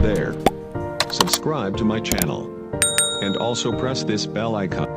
there. Subscribe to my channel. And also press this bell icon.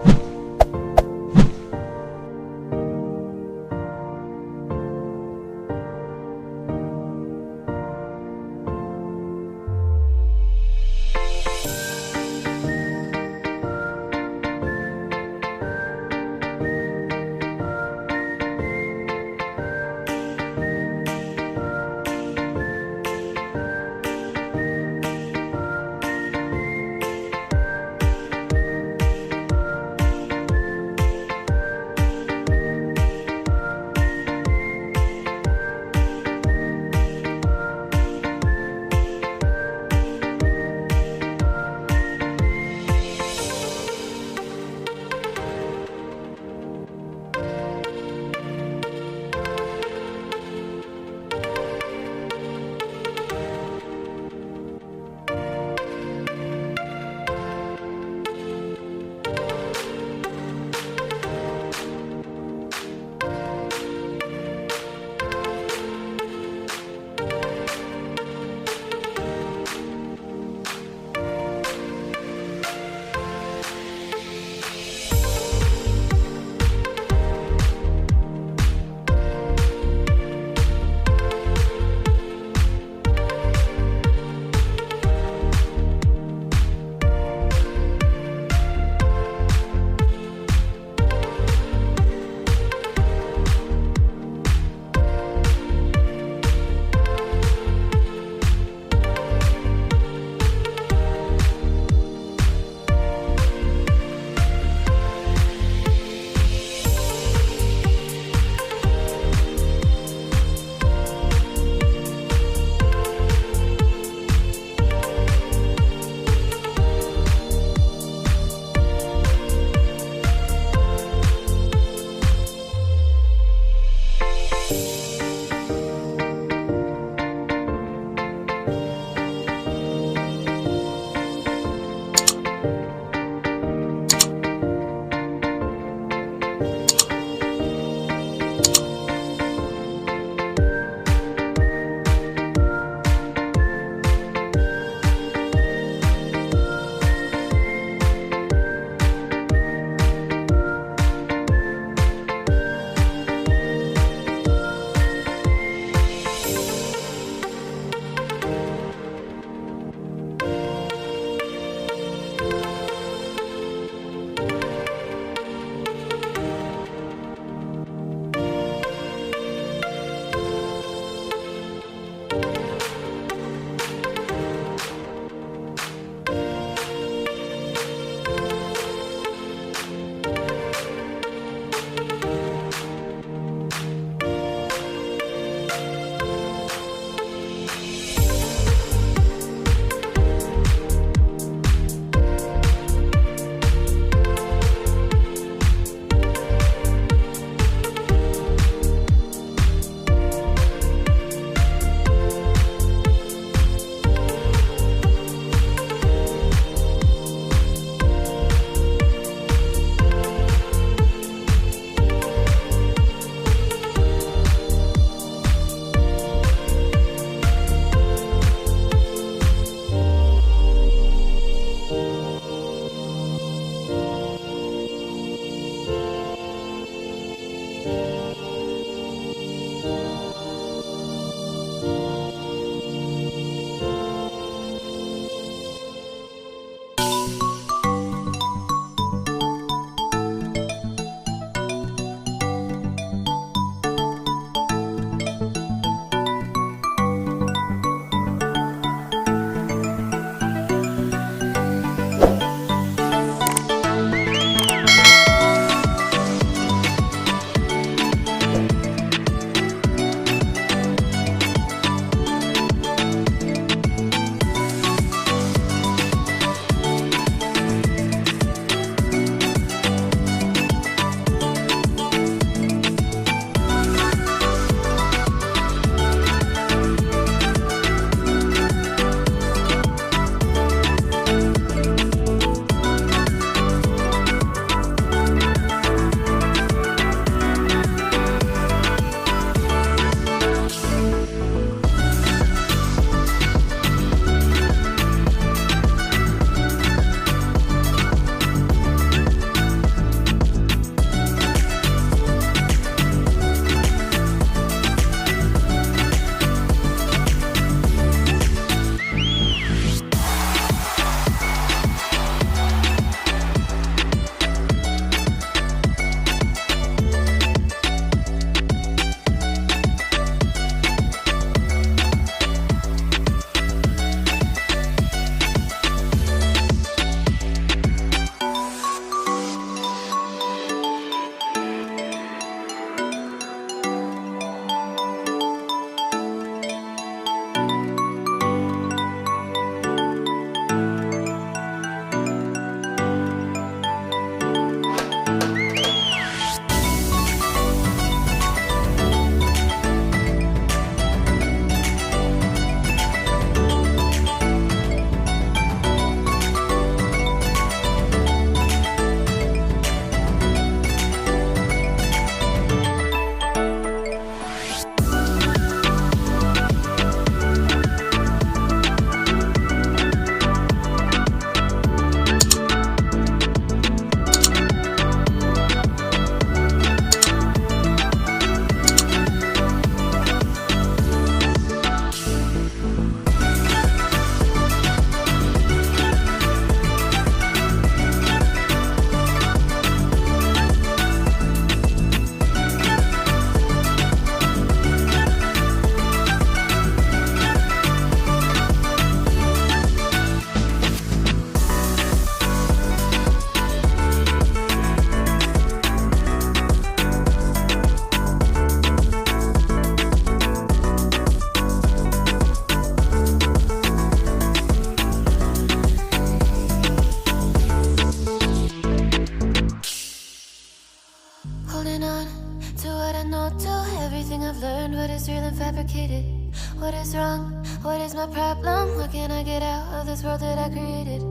What is wrong? What is my problem? How can I get out of this world that I created?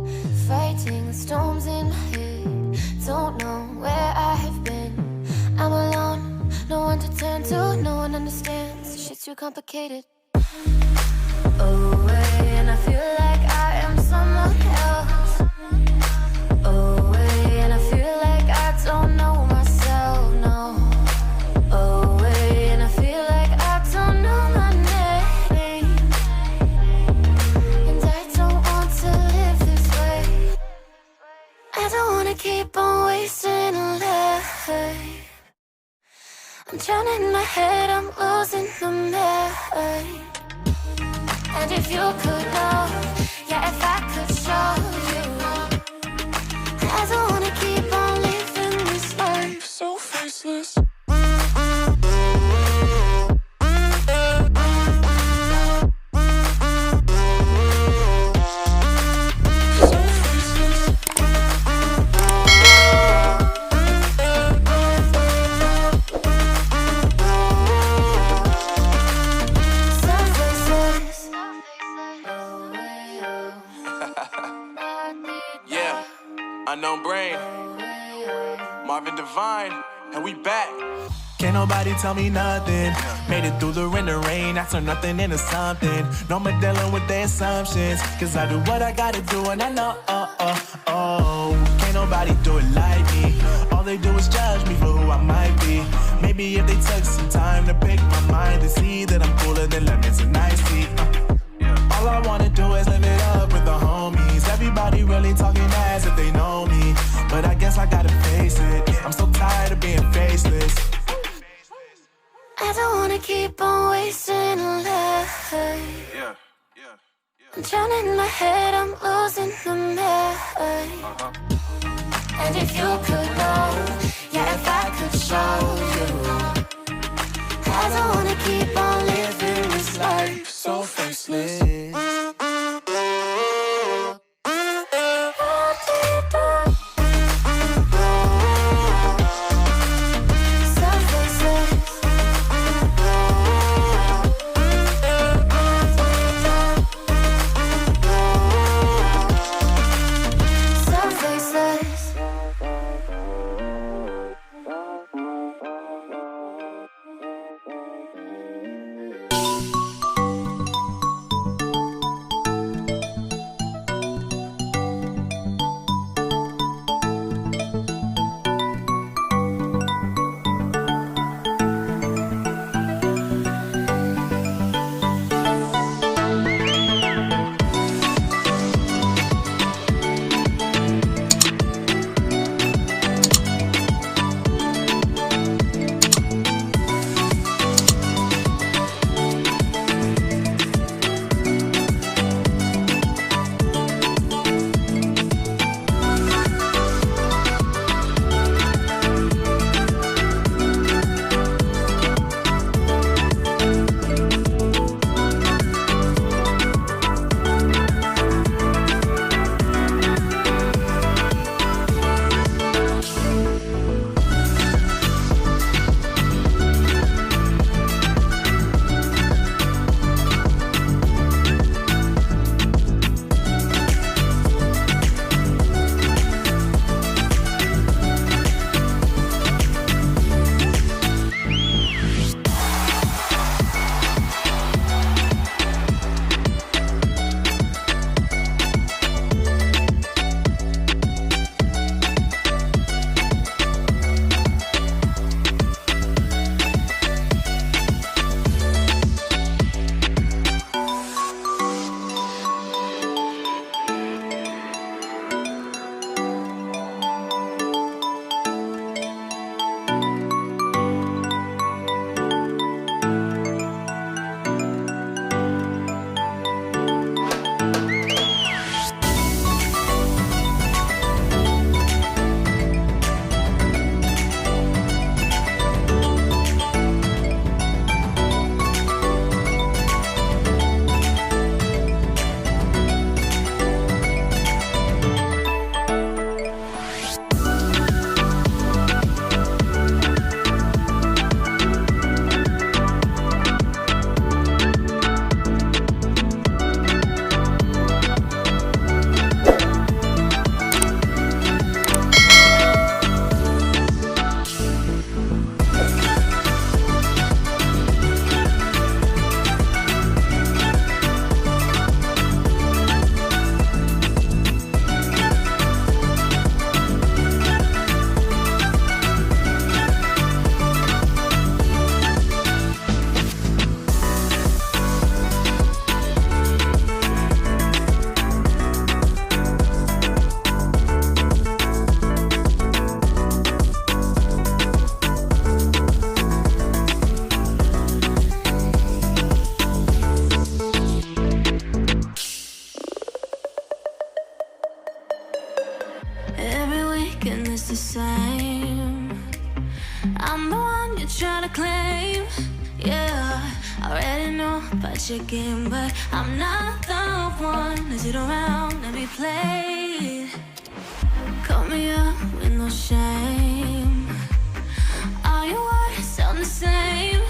Fighting the storms in my head. Don't know where I have been. I'm alone, no one to turn to. No one understands, shit's too complicated. Away, and I feel like I am someone else. Away, and I feel like I don't know myself, no. Away, and I feel like I don't know my name. And I don't want to live this way. I don't wanna keep on wasting a life. I'm drowning in my head, I'm losing my mind. And if you could know, yeah, if I could show you, I don't wanna keep on living this life so faceless. Unknown Brain, Marvin Devine, and we back. Can't nobody tell me nothing. Made it through the rain and rain. I turn nothing into something. No more dealing with their assumptions. Cause I do what I gotta do and I know, can't nobody do it like me. All they do is judge me for who I might be. Maybe if they took some time to pick my mind, to see that I'm cooler than lemons and iced tea. All I wanna do is live it up with the homies. Everybody really talking as if they know me, but I guess I gotta face it. I'm so tired of being faceless. I don't wanna keep on wasting a life. I'm drowning in my head, I'm losing my mind. And if you could know, yeah, if I could show you, I don't wanna keep on living this life so faceless. it's the same. I'm the one you try to claim. Yeah, I already know about your game, but I'm not the one to sit around and be played. Call me up with no shame. All your words sound the same.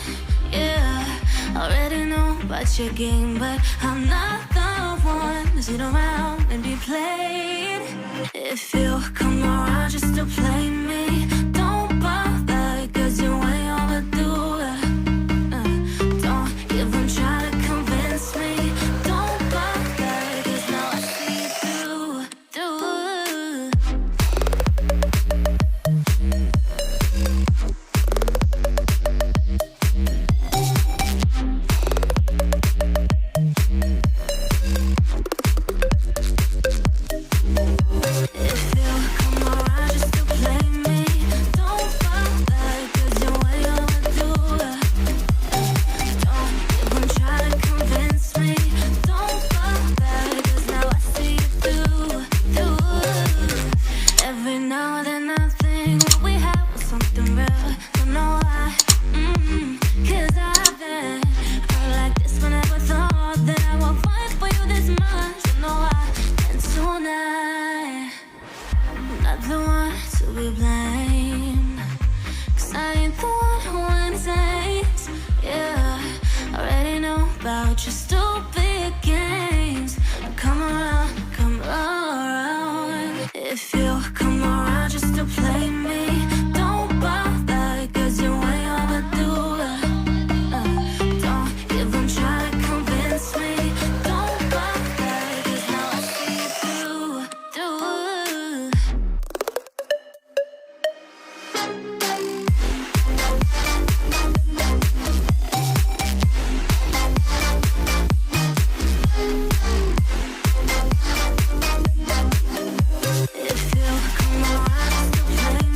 Yeah, I already know about your game, but I'm not the one to sit around and be played. If you come around just to play me, don't bother, cause you ain't overdue. Don't even try to convince me. Don't bother, cause now I see you through. About your stupid games. Come around. If you come around just to play me, don't bother, cause you ain't overdue. Don't even try to convince me. Don't bother, cause now I see you through. If you come around just to play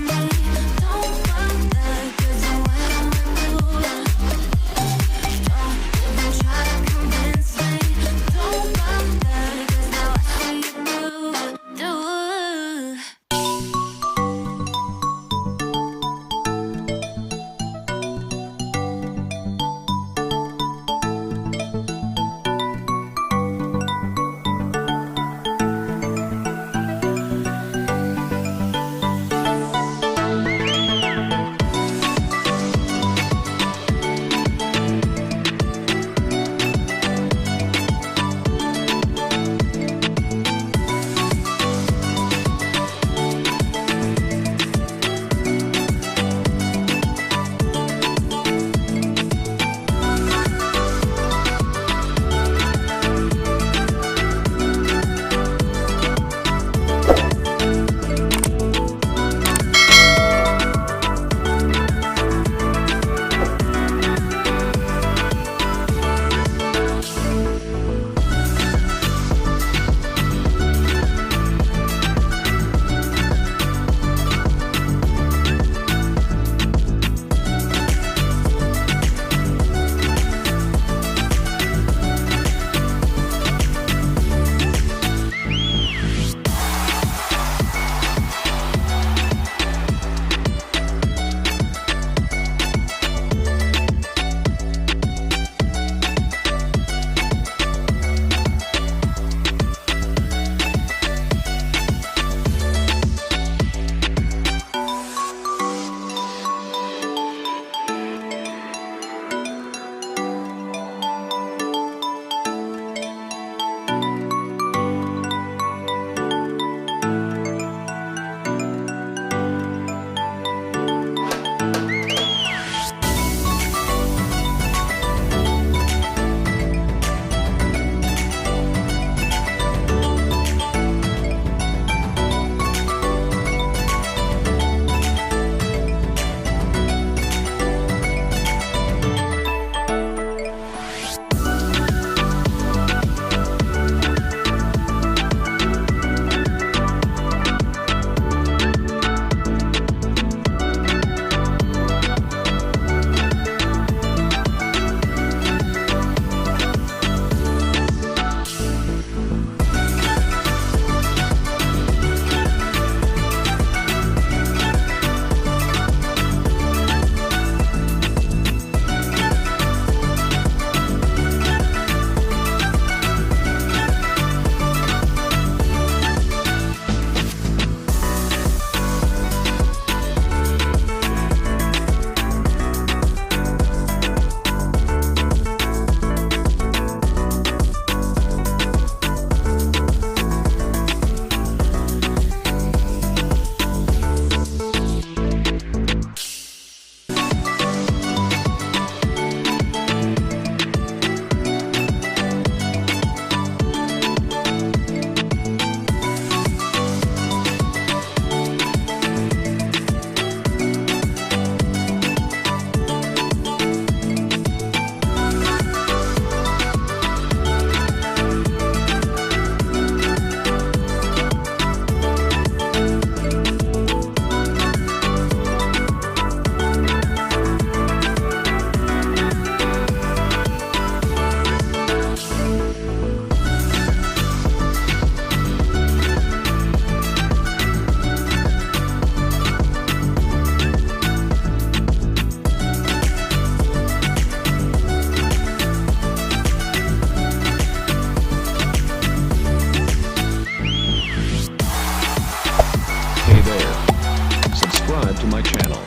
to my channel.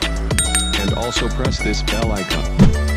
And also press this bell icon.